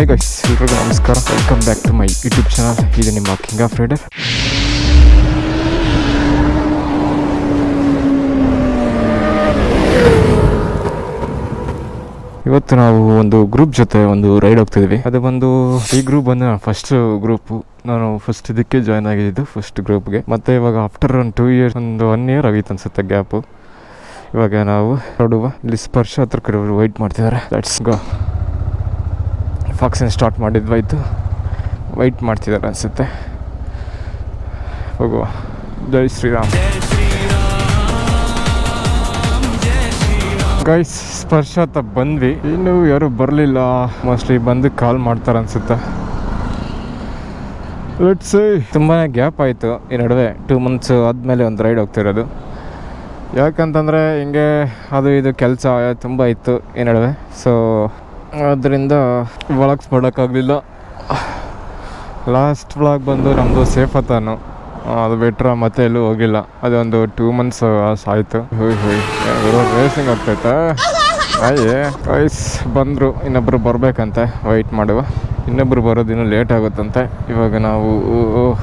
Hi guys, ಎಲ್ರಿಗೂ ನಮಸ್ಕಾರ. Welcome back to my YouTube channel. ಇದು ನಿಮ್ಮ ಕಿಂಗ್ ಆಫ್ ರೈಡರ್. ಇವತ್ತು ನಾವು ಒಂದು ಗ್ರೂಪ್ ಜೊತೆ ಒಂದು ರೈಡ್ ಹೋಗ್ತಿದ್ವಿ. ಅದು ಬಂದು ಈ ಗ್ರೂಪ್ ಬಂದು ಫಸ್ಟ್ ಗ್ರೂಪು. ನಾನು ಫಸ್ಟ್ ಇದಕ್ಕೆ ಜಾಯ್ನ್ ಆಗಿದ್ದು, ಫಸ್ಟ್ ಗ್ರೂಪ್ಗೆ. ಮತ್ತು ಇವಾಗ ಆಫ್ಟರ್ ಒಂದು 2 years, ಒಂದು 1 year ಆಗಿತ್ತು ಅನ್ಸುತ್ತೆ ಗ್ಯಾಪು. ಇವಾಗ ನಾವು ನೋಡುವ ಇಲ್ಲಿ ಸ್ಪರ್ಶ ಹತ್ರ ಕಡೆ ವೆಯ್ಟ್ ಮಾಡ್ತಿದ್ದಾರೆ. Let's go. ಫಂಕ್ಷನ್ ಸ್ಟಾರ್ಟ್ ಮಾಡಿದ್ವಾಯ್ತು, ವೆಯ್ಟ್ ಮಾಡ್ತಿದ್ದಾರೆ ಅನಿಸುತ್ತೆ. ಹೋಗುವ. ಜೈ ಶ್ರೀರಾಮ್. ಗೈಸ್, ಸ್ಪರ್ಶ ಹತ್ತ ಬಂದ್ವಿ. ಇನ್ನೂ ಯಾರು ಬರಲಿಲ್ಲ. ಮೋಸ್ಟ್ಲಿ ಬಂದು ಕಾಲ್ ಮಾಡ್ತಾರೆ ಅನಿಸುತ್ತೆ. ಲೆಟ್ಸ್ ತುಂಬಾ ಗ್ಯಾಪ್ ಆಯಿತು ಈ ನಡುವೆ. 2 months ಆದಮೇಲೆ ಒಂದು ರೈಡ್ ಹೋಗ್ತಿರೋದು. ಯಾಕಂತಂದರೆ ಹಿಂಗೆ ಅದು ಇದು ಕೆಲಸ ತುಂಬ ಇತ್ತು ಈ ನಡುವೆ. ಸೊ ಅದರಿಂದ ವ್ಲಾಗ್ಸ್ ಮಾಡೋಕ್ಕಾಗಲಿಲ್ಲ. ಲಾಸ್ಟ್ ವ್ಲಾಗ್ ಬಂದು ನಮ್ಮದು ಸೇಫತಾನು, ಅದು ಬಿಟ್ಟರೆ ಮತ್ತೆ ಎಲ್ಲೂ ಹೋಗಿಲ್ಲ. ಅದೊಂದು 2 months ಆಯಿತು. ರೇಸಿಂಗ್ ಆಗ್ತೈತೆ. ಅಯ್ಯೇ ವಯಸ್ ಬಂದರು, ಇನ್ನೊಬ್ಬರು ಬರಬೇಕಂತೆ, ವೆಯ್ಟ್ ಮಾಡುವ. ಇನ್ನೊಬ್ಬರು ಬರೋದು ಇನ್ನೂ ಲೇಟ್ ಆಗುತ್ತಂತೆ. ಇವಾಗ ನಾವು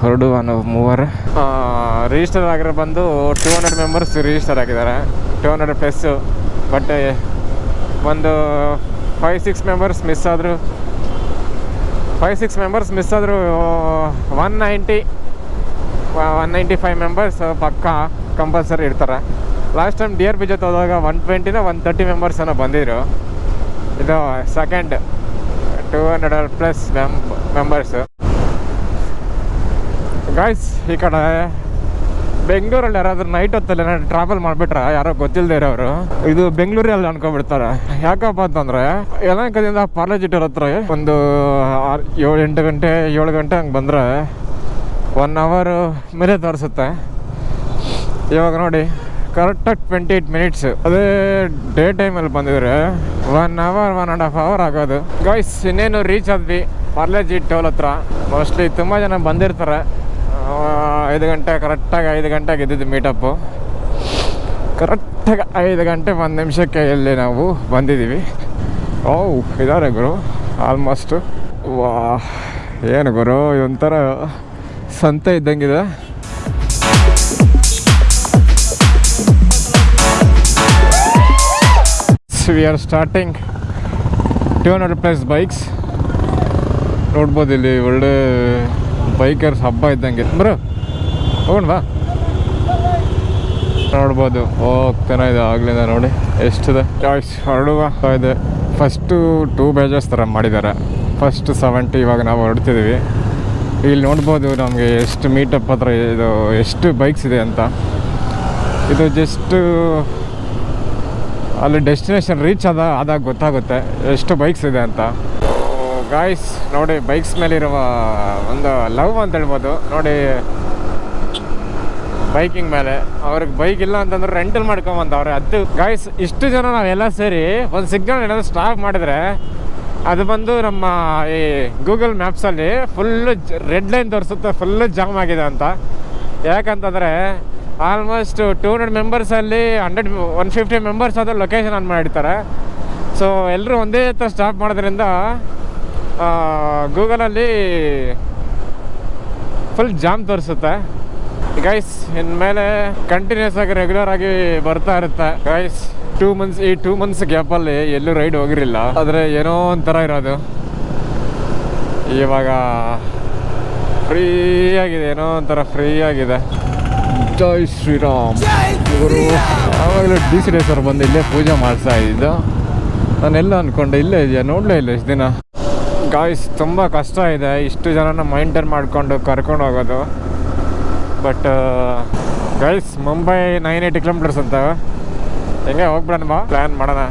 ಹೊರಡುವ. ನಾವು 3 ರಿಜಿಸ್ಟರ್ ಆಗಿರೋ ಬಂದು 200 members ರಿಜಿಸ್ಟರ್ ಆಗಿದ್ದಾರೆ, 200+. ಬಟ್ ಒಂದು 5-6 members ಮಿಸ್ ಆದರು. 5-6 members ಮಿಸ್ ಆದರೂ 195 members ಪಕ್ಕ ಕಂಪಲ್ಸರಿ ಇರ್ತಾರೆ. ಲಾಸ್ಟ್ ಟೈಮ್ DRP ಜೊತೆ ಹೋದಾಗ 120-130 members ಏನೋ ಬಂದಿದ್ರು. ಇದು ಸೆಕೆಂಡ್ 200+ members. ಗಾಯ್ಸ್, ಈ ಕಡೆ ಬೆಂಗಳೂರಲ್ಲಿ ಯಾರಾದ್ರೂ ನೈಟ್ ಹೊತ್ತಲ್ಲಿ ಏನಾದ್ರು ಟ್ರಾವೆಲ್ ಮಾಡಿಬಿಟ್ರೆ ಯಾರೋ ಗೊತ್ತಿಲ್ಲದೆ ಇರೋರು ಇದು ಬೆಂಗಳೂರಲ್ಲಿ ಅನ್ಕೊಂಡ್ಬಿಡ್ತಾರೆ. ಯಾಕಪ್ಪ ಅಂತಂದರೆ ಯಲಹಂಕದಿಂದ ಪಾರ್ಲೇಜಿಟ್ಟರ್ ಹತ್ರ ಒಂದು 7 ಗಂಟೆ ಹಂಗೆ ಬಂದರೆ 1 hour ಮೇಲೆ ತೋರಿಸುತ್ತೆ. ಇವಾಗ ನೋಡಿ ಕರೆಕ್ಟಾಗಿ 28 minutes. ಅದೇ ಡೇ ಟೈಮಲ್ಲಿ ಬಂದಿದ್ರೆ 1 hour 1.5 hour ಆಗೋದು. ಗಾಯ್ಸ್, ಇನ್ನೇನು ರೀಚ್ ಆದ್ವಿ ಪಾರ್ಲೇಜಿ ಟೋಲ್ ಹತ್ರ. ಮೋಸ್ಟ್ಲಿ ತುಂಬ ಜನ ಬಂದಿರ್ತಾರೆ. 5 ಗಂಟೆ ಕರೆಕ್ಟಾಗಿ 5 ಗಂಟೆಗೆ ಇದ್ದಿದ್ದು ಮೀಟಪ್ಪು. ಕರೆಕ್ಟಾಗಿ 5 ಗಂಟೆ 1 ನಿಮಿಷಕ್ಕೆ ಇಲ್ಲಿ ನಾವು ಬಂದಿದ್ದೀವಿ. ಇದ್ದಾರೆ ಗುರು ಆಲ್ಮೋಸ್ಟು. ವಾ, ಏನು ಗುರು, ಇದೊಂಥರ ಸಂತೆ ಇದ್ದಂಗಿದೆ. We are starting 200+ bikes. ನೋಡ್ಬೋದು ಇಲ್ಲಿ ಒಳ್ಳೆ ಬೈಕರ್ಸ್ ಹಬ್ಬ ಇದ್ದಂಗೆ. ಬರೋ ಹೋಗೋಣ ಬಾ. ನೋಡ್ಬೋದು ಹೋಗ್ತಾನೆ ಇದೆ ಆಗ್ಲಿಂದ. ನೋಡಿ ಎಷ್ಟಿದೆ. ಚಾಯ್ಸ್ ಹೊರಡುವ ಇದೆ. ಫಸ್ಟು 2 batches ಥರ ಮಾಡಿದ್ದಾರೆ. ಫಸ್ಟ್ 70, ಇವಾಗ ನಾವು ಹೊರಡ್ತಿದ್ದೀವಿ. ಇಲ್ಲಿ ನೋಡ್ಬೋದು ನಮಗೆ ಎಷ್ಟು ಮೀಟಪ್ ಹತ್ರ ಇದು ಎಷ್ಟು ಬೈಕ್ಸ್ ಇದೆ ಅಂತ. ಇದು ಜಸ್ಟ್ ಅಲ್ಲಿ ಡೆಸ್ಟಿನೇಷನ್ ರೀಚ್ ಆದಾಗ ಗೊತ್ತಾಗುತ್ತೆ ಎಷ್ಟು ಬೈಕ್ಸ್ ಇದೆ ಅಂತ. ಗಾಯ್ಸ್ ನೋಡಿ, ಬೈಕ್ಸ್ ಮೇಲಿರುವ ಒಂದು ಲವ್ ಅಂತ ಹೇಳ್ಬೋದು. ನೋಡಿ ಬೈಕಿಂಗ್ ಮೇಲೆ ಅವ್ರಿಗೆ ಬೈಕ್ ಇಲ್ಲ ಅಂತಂದ್ರೆ ರೆಂಟಲ್ ಮಾಡ್ಕೊಂಬಂದವ್ರೆ. ಅದು ಗಾಯ್ಸ್, ಇಷ್ಟು ಜನ ನಾವೆಲ್ಲ ಸೇರಿ ಒಂದು ಸಿಗ್ನಲ್ ಏನಾದರೂ ಸ್ಟಾಪ್ ಮಾಡಿದ್ರೆ ಅದು ಬಂದು ನಮ್ಮ ಈ ಗೂಗಲ್ ಮ್ಯಾಪ್ಸಲ್ಲಿ ಫುಲ್ಲು ರೆಡ್ ಲೈನ್ ತೋರಿಸುತ್ತೆ, ಫುಲ್ಲು ಜಾಮ್ ಆಗಿದೆ ಅಂತ. ಯಾಕಂತಂದರೆ ಆಲ್ಮೋಸ್ಟ್ 200 members-ಅಲ್ಲಿ 150 members ಆದರೂ ಲೊಕೇಶನ್ ಆನ್ ಮಾಡಿರ್ತಾರೆ. ಸೊ ಎಲ್ಲರೂ ಒಂದೇ ಹತ್ರ ಸ್ಟಾಪ್ ಮಾಡೋದ್ರಿಂದ ಗೂಗಲಲ್ಲಿ ಫುಲ್ ಜಾಮ್ ತೋರಿಸುತ್ತೆ. ಗೈಸ್, ಇನ್ಮೇಲೆ ಕಂಟಿನ್ಯೂಸ್ ಆಗಿ ರೆಗ್ಯುಲರ್ ಆಗಿ ಬರ್ತಾ ಇರುತ್ತೆ. ಗೈಸ್, 2 months ಗ್ಯಾಪಲ್ಲಿ ಎಲ್ಲೂ ರೈಡ್ ಹೋಗಿರಲಿಲ್ಲ. ಆದರೆ ಏನೋ ಒಂಥರ ಇರೋದು. ಇವಾಗ ಫ್ರೀ ಆಗಿದೆ, ಏನೋ ಒಂಥರ ಫ್ರೀ ಆಗಿದೆ. ಜೈ ಶ್ರೀರಾಮ್. ಇವರು ಆವಾಗಲೇ DC ಸರ್ ಬಂದು ಇಲ್ಲೇ ಪೂಜೆ ಮಾಡಿಸ್ತಾ ಇದ್ದು. ನಾನೆಲ್ಲ ಅಂದ್ಕೊಂಡೆ ಇಲ್ಲೇ ಇದೆಯಾ, ನೋಡಲೇ ಇಲ್ಲ ಇಷ್ಟು ದಿನ. ಗಾಯ್ಸ್, ತುಂಬ ಕಷ್ಟ ಇದೆ ಇಷ್ಟು ಜನನ ಮೈಂಟೈನ್ ಮಾಡಿಕೊಂಡು ಕರ್ಕೊಂಡು ಹೋಗೋದು. ಬಟ್ ಗೈಸ್, ಮುಂಬೈ 980 kilometers ಅಂತ. ಹೆಂಗೆ ಹೋಗ್ಬಿಡೋಣ ಬಾ, ಪ್ಲ್ಯಾನ್ ಮಾಡೋಣ.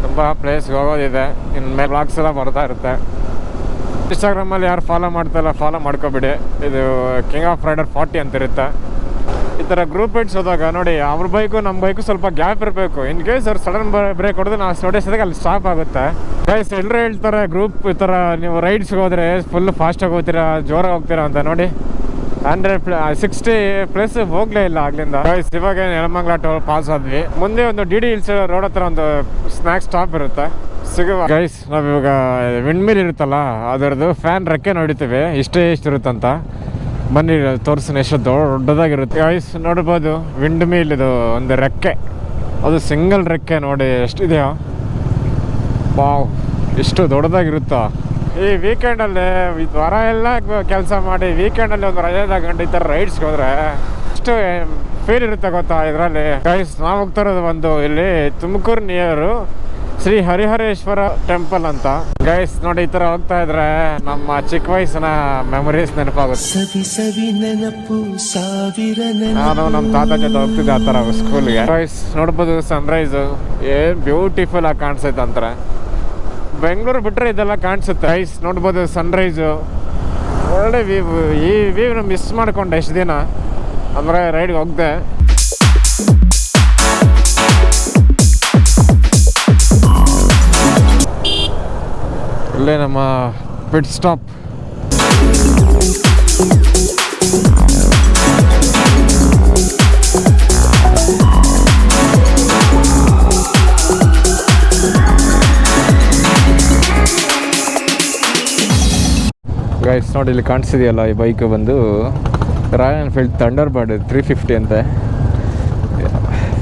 ತುಂಬ ಪ್ಲೇಸ್ಗೆ ಹೋಗೋದಿದೆ. ಇನ್ಮೇಲೆ ವ್ಲಾಗ್ಸ್ ಎಲ್ಲ ಬರ್ತಾ ಇರುತ್ತೆ. ಇನ್ಸ್ಟಾಗ್ರಾಮಲ್ಲಿ ಯಾರು ಫಾಲೋ ಮಾಡ್ತಾಯಿಲ್ಲ, ಫಾಲೋ ಮಾಡ್ಕೊಬಿಡಿ. ಇದು ಕಿಂಗ್ ಆಫ್ ರೈಡರ್ 40 ಅಂತ ಇರುತ್ತೆ. ಈ ಥರ ಗ್ರೂಪ್ ರೈಡ್ಸ್ ಹೋದಾಗ ನೋಡಿ, ಅವ್ರ ಬೈಕು ನಮ್ಮ ಬೈಕು ಸ್ವಲ್ಪ ಗ್ಯಾಪ್ ಇರಬೇಕು. ಇನ್ ಕೇಸ್ ಅವ್ರು ಸಡನ್ ಬ್ರೇಕ್ ಹೊಡೆದು ನಾವು ನೋಡಿಸಿದಾಗ ಅಲ್ಲಿ ಸ್ಟಾಪ್ ಆಗುತ್ತೆ. ಗೈಸ್, ಎಲ್ಲರೂ ಹೇಳ್ತಾರೆ ಗ್ರೂಪ್ ಈ ಥರ ನೀವು ರೈಡ್ಸ್ಗೆ ಹೋದರೆ ಫುಲ್ ಫಾಸ್ಟಾಗಿ ಹೋಗ್ತೀರಾ, ಜೋರಾಗಿ ಹೋಗ್ತೀರಾ ಅಂತ. ನೋಡಿ 160 ಪ್ಲಸ್ ಹೋಗ್ಲೇ ಇಲ್ಲ ಆಗ್ಲಿಂದ. ಇವಾಗ ನೆಲಮಂಗಲ ಟೋಲ್ ಪಾಸ್ ಆದ್ವಿ. ಮುಂದೆ ಒಂದು ಡಿ ಹಿಲ್ಸ್ ರೋಡ್ ಹತ್ರ ಒಂದು ಸ್ನಾಕ್ಸ್ ಸ್ಟಾಪ್ ಇರುತ್ತೆ, ಸಿಗುವ ಗೈಸ್. ನಾವಿವಾಗ ವಿಂಡ್ ಮಿಲ್ ಇರುತ್ತಲ್ಲ, ಅದರದ್ದು ಫ್ಯಾನ್ ರೆಕ್ಕೆ ನೋಡಿತೀವಿ ಎಷ್ಟು ಇರುತ್ತಂತ. ಬನ್ನಿ ತೋರಿಸ್ತೀನಿ ಎಷ್ಟು ದೊಡ್ಡದಾಗಿರುತ್ತೆ ಗೈಸ್. ನೋಡ್ಬೋದು ವಿಂಡ್ ಮಿಲ್ ಇದು ಒಂದು ರೆಕ್ಕೆ, ಅದು ಸಿಂಗಲ್ ರೆಕ್ಕೆ ನೋಡಿ ಎಷ್ಟಿದೆಯೋ. ವಾವ್, ಎಷ್ಟು ದೊಡ್ಡದಾಗಿರುತ್ತಾ. ಈ ವೀಕೆಂಡಲ್ಲಿ ವಾರ ಎಲ್ಲ ಕೆಲಸ ಮಾಡಿ ವೀಕೆಂಡಲ್ಲಿ ಒಂದು ರಜೆ ತಗೊಂಡು ಈ ಥರ ರೈಡ್ಸ್ಗೆ ಹೋದ್ರೆ ಎಷ್ಟು ಫೀಲ್ ಇರುತ್ತೆ ಗೊತ್ತಾ ಇದರಲ್ಲಿ ಗೈಸ್. ನಾವು ಹೋಗ್ತಾ ಇರೋದು ಒಂದು ಇಲ್ಲಿ ತುಮಕೂರು ನಿಯರು ಶ್ರೀ ಹರಿಹರೇಶ್ವರ ಟೆಂಪಲ್ ಅಂತ ಗೈಸ್. ನೋಡಿ ಈ ತರ ಹೋಗ್ತಾ ಇದ್ರೆ ನಮ್ಮ ಚಿಕ್ಕ ವಯಸ್ಸಿನ ಮೆಮೊರೀಸ್ ನೆನಪಾಗುತ್ತೆ. ನಾನು ನಮ್ಮ ತಾತ ಜೊತೆ ಹೋಗ್ತಿದ್ದೆ ಆ ತರ ಸ್ಕೂಲ್ಗೆ. ಗೈಸ್ ನೋಡ್ಬೋದು ಸನ್ರೈಸ್ ಏನ್ ಬ್ಯೂಟಿಫುಲ್ ಆಗಿ ಕಾಣಿಸುತ್ತೆ ಅಂತಾರೆ. ಬೆಂಗಳೂರು ಬಿಟ್ರೆ ಇದೆಲ್ಲ ಕಾಣಿಸುತ್ತೆ ಗೈಸ್. ನೋಡ್ಬೋದು ಸನ್ರೈಸು, ಒಳ್ಳೆ ವ್ಯೂ. ಈ ವ್ಯೂನ ಮಿಸ್ ಮಾಡ್ಕೊಂಡೆ ಎಷ್ಟು ದಿನ ಅಂದರೆ ರೈಡ್ಗೆ ಹೋಗ್ದೆ. ಇಲ್ಲೇ ನಮ್ಮ ಪಿಟ್ ಸ್ಟಾಪ್. ಗೈಸ್ ನೋಡಿ ಇಲ್ಲಿ ಕಾಣಿಸಿದೆಯಲ್ಲ, ಈ ಬೈಕ್ ಬಂದು ರಾಯಲ್ ಎನ್ಫೀಲ್ಡ್ ಥಂಡರ್ ಬರ್ಡ್ 350 ಅಂತೆ.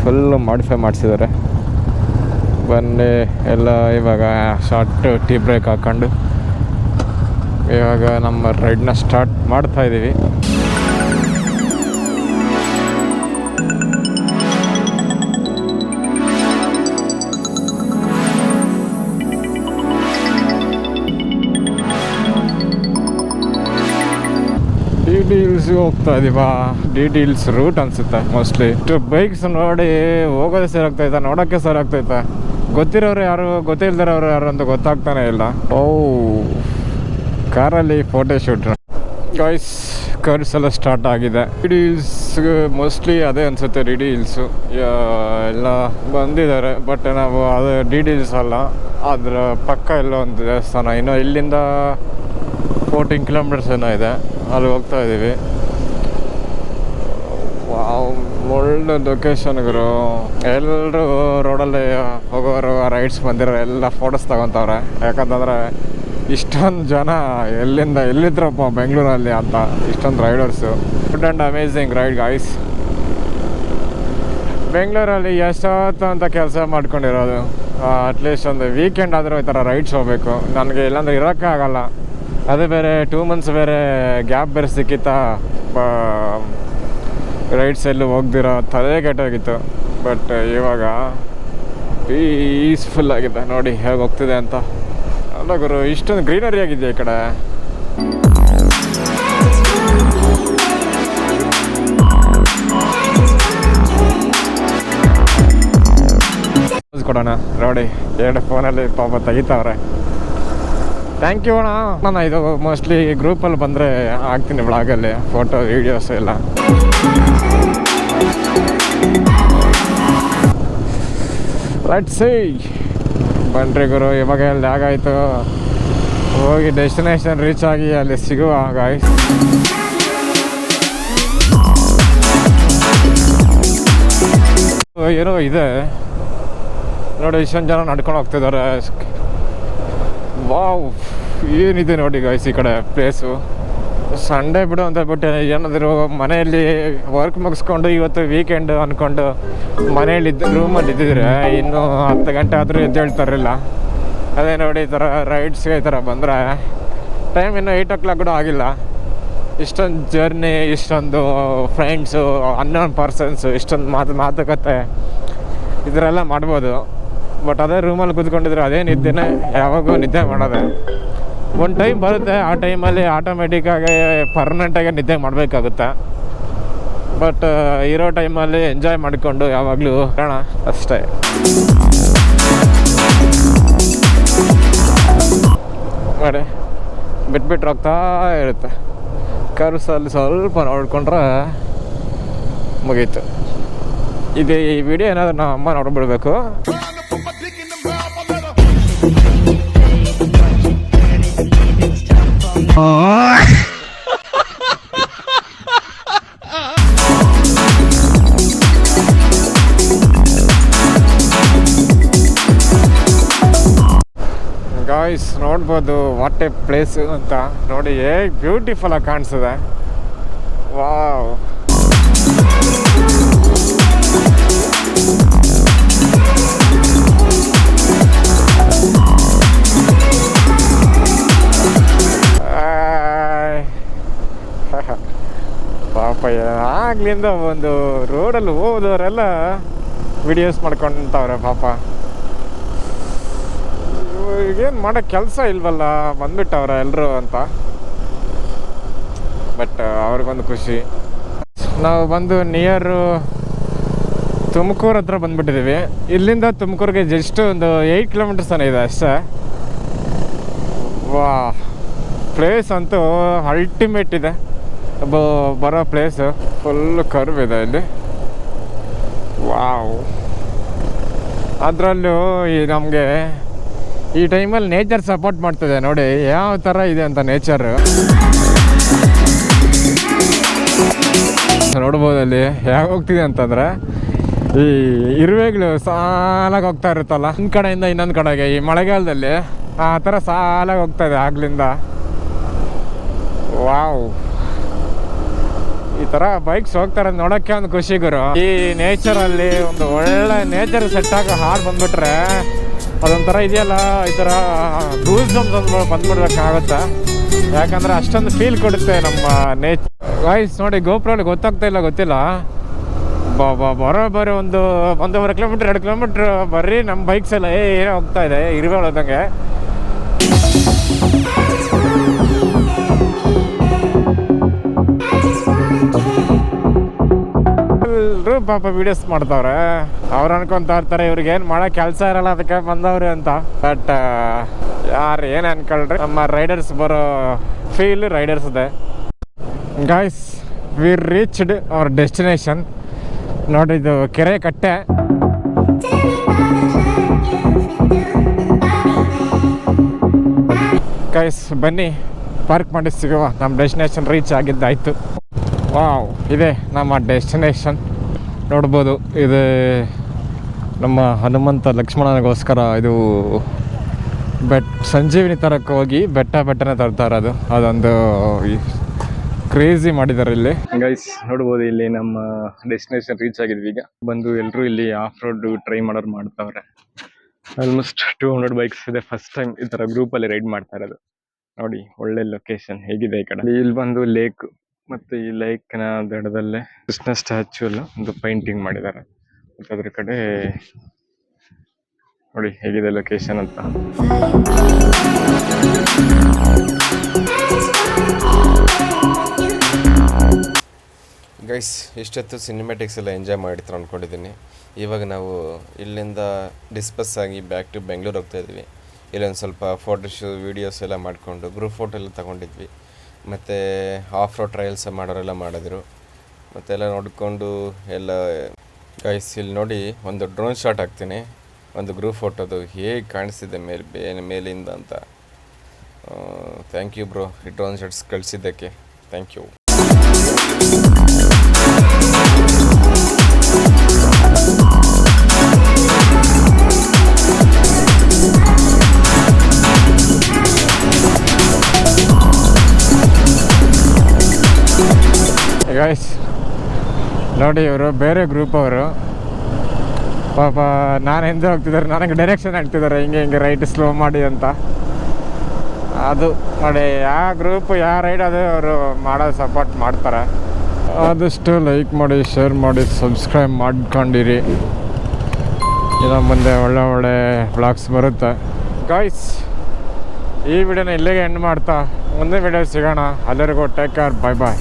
ಫುಲ್ಲು ಮಾಡಿಫೈ ಮಾಡಿಸಿದ್ದಾರೆ. ಬನ್ನಿ ಎಲ್ಲ ಇವಾಗ ಶಾರ್ಟ್ ಟೀ ಬ್ರೇಕ್ ಹಾಕ್ಕೊಂಡು ಇವಾಗ ನಮ್ಮ ರೈಡ್ನ ಸ್ಟಾರ್ಟ್ ಮಾಡ್ತಾ ಇದ್ದೀವಿ. ಡಿ ಹಿಲ್ಸ್ಗೆ ಹೋಗ್ತಾ ಇದೀವ. ಡಿ ಹಿಲ್ಸ್ ರೂಟ್ ಅನ್ಸುತ್ತೆ ಮೋಸ್ಟ್ಲಿ. ಬೈಕ್ಸ್ ನೋಡಿ ಹೋಗೋದೇ ಸರಿ ಆಗ್ತೈತೆ, ನೋಡೋಕ್ಕೆ ಸರಿ ಆಗ್ತೈತೆ. ಗೊತ್ತಿರೋರು ಯಾರು, ಗೊತ್ತಿಲ್ದಿರೋರು ಯಾರು ಅಂತ ಗೊತ್ತಾಗ್ತಾನೆ ಇಲ್ಲ. ಓ, ಕಾರಲ್ಲಿ ಫೋಟೋ ಶೂಟ್ ಗೈಸ್. ಕರ್ಸ್ ಎಲ್ಲ ಸ್ಟಾರ್ಟ್ ಆಗಿದೆ. ಡಿ ಹಿಲ್ಸ್ ಮೋಸ್ಟ್ಲಿ ಅದೇ ಅನ್ಸುತ್ತೆ. ಡಿ ಹಿಲ್ಸು ಎಲ್ಲ ಬಂದಿದ್ದಾರೆ, ಬಟ್ ನಾವು ಅದು ಡಿ ಹಿಲ್ಸ್ ಅಲ್ಲ, ಅದ್ರ ಪಕ್ಕ ಎಲ್ಲೋ ಒಂದು ದೇವಸ್ಥಾನ. ಇನ್ನು ಇಲ್ಲಿಂದ 14 ಕಿಲೋಮೀಟರ್ಸ್ ಏನೋ ಇದೆ, ಅಲ್ಲಿ ಹೋಗ್ತಾ ಇದ್ದೀವಿ. ಒಳ್ಳೆ ಲೊಕೇಶನ್ಗಳು. ಎಲ್ಲರೂ ರೋಡಲ್ಲಿ ಹೋಗೋರು, ರೈಡ್ಸ್ ಬಂದಿರೋ ಎಲ್ಲ ಫೋಟೋಸ್ ತಗೊತವ್ರೆ. ಯಾಕಂತಂದರೆ ಇಷ್ಟೊಂದು ಜನ ಎಲ್ಲಿದ್ರಪ್ಪ ಬೆಂಗಳೂರಲ್ಲಿ ಅಂತ, ಇಷ್ಟೊಂದು riders. Good and amazing ride guys. ಬೆಂಗಳೂರಲ್ಲಿ ಎಷ್ಟೊತ್ತು ಅಂತ ಕೆಲಸ ಮಾಡ್ಕೊಂಡಿರೋದು. ಅಟ್ಲೀಸ್ಟ್ ಒಂದು ವೀಕೆಂಡ್ ಆದರೂ ಈ ಥರ ರೈಡ್ಸ್ ಹೋಗಬೇಕು. ನನಗೆ ಇಲ್ಲಾಂದ್ರೆ ಇರೋಕ್ಕೆ ಆಗಲ್ಲ. ಅದು ಬೇರೆ 2 ಮಂತ್ಸ್ ಬೇರೆ ಗ್ಯಾಪ್ ಬೇರೆ ಸಿಕ್ಕಿತ್ತ. ರೈಡ್ಸ್ ಎಲ್ಲೂ ಹೋಗ್ದಿರೋ ತಲೆ ಕೆಟ್ಟೋಗಿತ್ತು. ಬಟ್ ಇವಾಗ ಪೀಸ್ಫುಲ್ ಆಗಿದೆ. ನೋಡಿ ಹೇಗೆ ಹೋಗ್ತಿದೆ ಅಂತ. ಅಲ್ಲ ಗುರು, ಇಷ್ಟೊಂದು ಗ್ರೀನರಿ ಆಗಿದೆ ಈ ಕಡೆ. ಕೊಡೋಣ ನೋಡಿ, 2 ಫೋನಲ್ಲಿ ಪಾಪ ತೆಗಿತಾವ್ರೆ. ಥ್ಯಾಂಕ್ ಯು ಅಣ್ಣ. ನಾನು ಇದು ಮೋಸ್ಟ್ಲಿ ಗ್ರೂಪಲ್ಲಿ ಬಂದರೆ ಹಾಕ್ತೀನಿ ವ್ಲಾಗಲ್ಲಿ ಫೋಟೋ ವೀಡಿಯೋಸ್ ಎಲ್ಲ. Let's see. ಬನ್ರಿ ಗುರು, ಇವಾಗ ಅಲ್ಲಿ ಆಗಾಯಿತು. ಹೋಗಿ ಡೆಸ್ಟಿನೇಷನ್ ರೀಚ್ ಆಗಿ ಅಲ್ಲಿ ಸಿಗುವ ಗಾಯ್ಸ್. ಏನೋ ಇದೆ ನೋಡಿ, ಇಷ್ಟೊಂದು ಜನ ನಡ್ಕೊಂಡು ಹೋಗ್ತಿದ್ದಾರೆ. ವಾವ್, ಏನಿದೆ ನೋಡಿ ಗಾಯ್ಸ್ ಈ ಕಡೆ ಪ್ಲೇಸು. ಸಂಡೇ ಬಿಡು ಅಂತ ಬಿಟ್ಟು ಏನಾದರೂ ಮನೆಯಲ್ಲಿ ವರ್ಕ್ ಮುಗಿಸ್ಕೊಂಡು ಇವತ್ತು ವೀಕೆಂಡ್ ಅಂದ್ಕೊಂಡು ಮನೇಲಿ ರೂಮಲ್ಲಿ ಇದ್ದಿದ್ರೆ ಇನ್ನೂ 10 ಗಂಟೆ ಆದರೂ ಎದ್ದೇಳ್ತಾರಿಲ್ಲ. ಅದೇ ನೋಡಿ ಈ ಥರ ರೈಡ್ಸ್ಗೆ ಈ ಥರ ಬಂದರೆ ಟೈಮ್ ಇನ್ನೂ 8 o'clock ಕೂಡ ಆಗಿಲ್ಲ. ಇಷ್ಟೊಂದು ಜರ್ನಿ, ಇಷ್ಟೊಂದು ಫ್ರೆಂಡ್ಸು, ಅನ್ನೋನ್ ಪರ್ಸನ್ಸು, ಇಷ್ಟೊಂದು ಮಾತುಕತೆ ಇದರೆಲ್ಲ ಮಾಡ್ಬೋದು. ಬಟ್ ಅದೇ ರೂಮಲ್ಲಿ ಕೂತ್ಕೊಂಡಿದ್ರೆ ಅದೇ ನಿದ್ದೆನೇ, ಯಾವಾಗೂ ನಿದ್ದೆ ಮಾಡೋದೆ. ಒಂದು ಟೈಮ್ ಬರುತ್ತೆ, ಆ ಟೈಮಲ್ಲಿ ಆಟೋಮೆಟಿಕ್ಕಾಗಿ ಪರ್ಮನೆಂಟಾಗಿ ನಿದ್ದೆ ಮಾಡಬೇಕಾಗುತ್ತೆ. ಬಟ್ ಇರೋ ಟೈಮಲ್ಲಿ ಎಂಜಾಯ್ ಮಾಡಿಕೊಂಡು ಯಾವಾಗಲೂ ಕಾಣ ಅಷ್ಟೇ. ಮಾಡಿ ಬಿಟ್ಬಿಟ್ರೆ ಹೋಗ್ತಾ ಇರುತ್ತೆ. ಕರ್ಸಲ್ಲಿ ಸ್ವಲ್ಪ ನೋಡ್ಕೊಂಡ್ರೆ ಮುಗೀತು. ಇದು ಈ ವಿಡಿಯೋ ಏನಾದರೂ ನಮ್ಮ ಅಮ್ಮ ನೋಡ್ಬಿಡ್ಬೇಕು. ನೋಡ್ಬೋದು ವಾಟ್ ಎ ಪ್ಲೇಸು ಅಂತ. ನೋಡಿ ಹೇಗೆ ಬ್ಯೂಟಿಫುಲ್ ಆಗಿ ಕಾಣಿಸ್ತದೆ. ವಾವ್, ಪಾಪ ಆಗ್ಲಿಂದ ಒಂದು ರೋಡಲ್ಲಿ ಹೋದವರೆಲ್ಲ ವಿಡಿಯೋಸ್ ಮಾಡ್ಕೊಂತವ್ರೆ. ಪಾಪ ಈಗೇನು ಮಾಡೋ ಕೆಲಸ ಇಲ್ವಲ್ಲ, ಬಂದ್ಬಿಟ್ಟವ್ರೆ ಎಲ್ಲರೂ ಅಂತ. ಬಟ್ ಅವ್ರಿಗೊಂದು ಖುಷಿ. ನಾವು ಬಂದು ನಿಯರು ತುಮಕೂರು ಹತ್ರ ಬಂದ್ಬಿಟ್ಟಿದ್ದೀವಿ. ಇಲ್ಲಿಂದ ತುಮಕೂರಿಗೆ ಜಸ್ಟ್ ಒಂದು 8 ಕಿಲೋಮೀಟರ್ಸ್ ಇದೆ ಅಷ್ಟೇ. ವಾ, ಪ್ಲೇಸ್ ಅಂತೂ ಅಲ್ಟಿಮೇಟ್ ಇದೆ. ಬರೋ ಪ್ಲೇಸು ಫುಲ್ ಕರ್ವ್ ಇದೆ ಇಲ್ಲಿ. ವಾವ್, ಅದರಲ್ಲೂ ನಮಗೆ ಈ ಟೈಮಲ್ಲಿ ನೇಚರ್ ಸಪೋರ್ಟ್ ಮಾಡ್ತಿದೆ. ನೋಡಿ ಯಾವ ಥರ ಇದೆ ಅಂತ ನೇಚರು. ನೋಡ್ಬೋದು ಅಲ್ಲಿ ಹೇಗೆ ಹೋಗ್ತಿದೆ ಅಂತಂದರೆ, ಈ ಇರುವೆಗಳು ಸಾಲಾಗಿ ಹೋಗ್ತಾ ಇರುತ್ತಲ್ಲ ಒಂದು ಕಡೆಯಿಂದ ಇನ್ನೊಂದು ಕಡೆಗೆ. ಈ ಮಳೆಗಾಲದಲ್ಲಿ ಆ ಥರ ಸಾಲಾಗಿ ಹೋಗ್ತಾ ಇದೆ ಆಗ್ಲಿಂದ. ವಾವ್, ಈ ಥರ ಬೈಕ್ಸ್ ಹೋಗ್ತಾರೆ ನೋಡೋಕ್ಕೆ ಒಂದು ಖುಷಿ ಗುರು. ಈ ನೇಚರಲ್ಲಿ ಒಂದು ಒಳ್ಳೆ ನೇಚರ್ ಸೆಟ್ ಆಗೋ ಹಾಡು ಬಂದ್ಬಿಟ್ರೆ ಅದೊಂಥರ ಇದೆಯಲ್ಲ, ಈ ಥರ ಗೂಸ್ ಬಂಪ್ಸ್ ಬಂದ್ಬಿಡ್ಬೇಕಾಗುತ್ತೆ. ಯಾಕಂದರೆ ಅಷ್ಟೊಂದು ಫೀಲ್ ಕೊಡುತ್ತೆ ನಮ್ಮ ನೇಚರ್. ವಾಯ್ಸ್ ನೋಡಿ ಗೋಪ್ರಲ್ಲಿ ಗೊತ್ತಾಗ್ತಾ ಇಲ್ಲ, ಗೊತ್ತಿಲ್ಲ. ಬರೋಬ್ಬರಿ ಒಂದು 1.5 ಕಿಲೋಮೀಟ್ರ್ 2 ಕಿಲೋಮೀಟ್ರ್ ಬರ್ರಿ ನಮ್ಮ ಬೈಕ್ಸ್ ಎಲ್ಲ ಏನೋ ಹೋಗ್ತಾ ಇದೆ ಇರುವೆ ಒಳದಂಗೆ. ಎಲ್ಲರೂ ಪಾಪ ವೀಡಿಯೋಸ್ ಮಾಡ್ತಾವ್ರೆ. ಅವ್ರು ಅನ್ಕೊತಾ ಇರ್ತಾರೆ ಇವ್ರಿಗೆ ಏನು ಮಾಡೋ ಕೆಲಸ ಇರಲ್ಲ ಅದಕ್ಕೆ ಬಂದವ್ರೆ ಅಂತ. ಬಟ್ ಯಾರು ಏನು ಅನ್ಕೊಳ್ರಿ, ನಮ್ಮ ರೈಡರ್ಸ್ ಬರೋ ಫೀಲ್ ರೈಡರ್ಸ್ ಇದೆ. Guys, we reached our destination. ನೋಡಿ ಇದು ಕೆರೆ ಕಟ್ಟೆ. ಗೈಸ್ ಬನ್ನಿ ಪಾರ್ಕ್ ಮಾಡಿ ಸಿಗುವ. ನಮ್ಮ ಡೆಸ್ಟಿನೇಷನ್ ರೀಚ್ ಆಗಿದ್ದಾಯಿತು. ವಾವ್, ಇದೆ ನಮ್ಮ ಡೆಸ್ಟಿನೇಷನ್. ನೋಡ್ಬೋದು ಇದು ನಮ್ಮ ಹನುಮಂತ ಲಕ್ಷ್ಮಣನಿಗೋಸ್ಕರ ಇದು ಸಂಜೀವಿನಿ ತರಕ್ಕೆ ಹೋಗಿ ಬೆಟ್ಟನೇ ತರ್ತಾ ಇರೋದು. ಅದೊಂದು ಕ್ರೇಜಿ ಮಾಡಿದ್ದಾರೆ ಇಲ್ಲಿ. ಗೈಸ್ ನೋಡ್ಬೋದು ಇಲ್ಲಿ ನಮ್ಮ ಡೆಸ್ಟಿನೇಷನ್ ರೀಚ್ ಆಗಿದ್ವಿ. ಈಗ ಬಂದು ಎಲ್ಲರೂ ಇಲ್ಲಿ ಆಫ್ ರೋಡ್ ಟ್ರೈ ಮಾಡೋರು ಮಾಡ್ತಾವ್ರೆ. ಆಲ್ಮೋಸ್ಟ್ 200 ಬೈಕ್ಸ್ ಇದೆ. ಫಸ್ಟ್ ಟೈಮ್ ಈ ಥರ ಗ್ರೂಪಲ್ಲಿ ರೈಡ್ ಮಾಡ್ತಾ ಇರೋದು. ನೋಡಿ ಒಳ್ಳೆ ಲೊಕೇಶನ್ ಹೇಗಿದೆ ಈ ಕಡೆ. ಇಲ್ಲಿ ಬಂದು ಲೇಕ್, ಮತ್ತು ಈ ಲೇಕ್ನ ದಡದಲ್ಲೇ ಕೃಷ್ಣ ಸ್ಟ್ಯಾಚು ಎಲ್ಲ ಒಂದು ಪೈಂಟಿಂಗ್ ಮಾಡಿದ್ದಾರೆ. ಮತ್ತು ಅದ್ರ ಕಡೆ ನೋಡಿ ಹೇಗಿದೆ ಲೊಕೇಶನ್ ಅಂತ. ಗೈಸ್, ಇಷ್ಟೊತ್ತು ಸಿನಿಮ್ಯಾಟಿಕ್ಸ್ ಎಲ್ಲ ಎಂಜಾಯ್ ಮಾಡಿರ್ತಾರೆ ಅಂದ್ಕೊಂಡಿದ್ದೀನಿ. ಇವಾಗ ನಾವು ಇಲ್ಲಿಂದ ಡಿಸ್ಪಸ್ ಆಗಿ ಬ್ಯಾಕ್ ಟು ಬೆಂಗಳೂರು ಹೋಗ್ತಾ ಇದ್ವಿ. ಇಲ್ಲೊಂದು ಸ್ವಲ್ಪ ಫೋಟೋಶೂ ವೀಡಿಯೋಸ್ ಎಲ್ಲ ಮಾಡಿಕೊಂಡು ಗ್ರೂಪ್ ಫೋಟೋ ಎಲ್ಲ ತೊಗೊಂಡಿದ್ವಿ. ಮತ್ತು ಆಫ್ ರೋಡ್ ಟ್ರಯಲ್ಸ್ ಮಾಡೋರೆಲ್ಲ ಮಾಡಿದ್ರು. ಮತ್ತೆಲ್ಲ ನೋಡಿಕೊಂಡು ಎಲ್ಲ. ಗೈಸ್ ಇಲ್ಲಿ ನೋಡಿ ಒಂದು ಡ್ರೋನ್ ಶಾಟ್ ಹಾಕ್ತೀನಿ, ಒಂದು ಗ್ರೂಪ್ ಫೋಟೋದು ಹೇಗೆ ಕಾಣಿಸ್ತಿದೆ ಮೇಲಿಂದ ಅಂತ. ಥ್ಯಾಂಕ್ ಯು ಬ್ರೋ, ಈ ಡ್ರೋನ್ ಶಾಟ್ಸ್ ಕಳಿಸಿದ್ದಕ್ಕೆ ಥ್ಯಾಂಕ್ ಯು. ಗೈಸ್ ನೋಡಿ ಇವರು ಬೇರೆ ಗ್ರೂಪ್ ಅವರು. ಪಾಪ ನಾನು ಹಿಂದೆ ಹೋಗ್ತಿದ್ದಾರೆ, ನನಗೆ ಡೈರೆಕ್ಷನ್ ಹೇಳ್ತಿದ್ದಾರೆ ಹಿಂಗೆ ರೈಟ್ ಸ್ಲೋ ಮಾಡಿ ಅಂತ. ಅದು ನೋಡಿ ಯಾವ ಗ್ರೂಪ್ ಯಾವ ರೈಡ್ ಅದು ಅವರು ಮಾಡೋ ಸಪೋರ್ಟ್ ಮಾಡ್ತಾರೆ. ಆದಷ್ಟು ಲೈಕ್ ಮಾಡಿ, ಶೇರ್ ಮಾಡಿ, ಸಬ್ಸ್ಕ್ರೈಬ್ ಮಾಡ್ಕೊಂಡಿರಿ. ಇನ್ನು ಮುಂದೆ ಒಳ್ಳೆ ವ್ಲಾಗ್ಸ್ ಬರುತ್ತೆ. ಗಾಯ್ಸ್ ಈ ವಿಡಿಯೋನ ಇಲ್ಲಿಗೆ ಎಂಡ್ ಮಾಡ್ತಾ ಮುಂದೆ ವಿಡಿಯೋ ಸಿಗೋಣ. ಎಲ್ಲರಿಗೂ ಟೇಕ್ ಕೇರ್, ಬಾಯ್ ಬಾಯ್.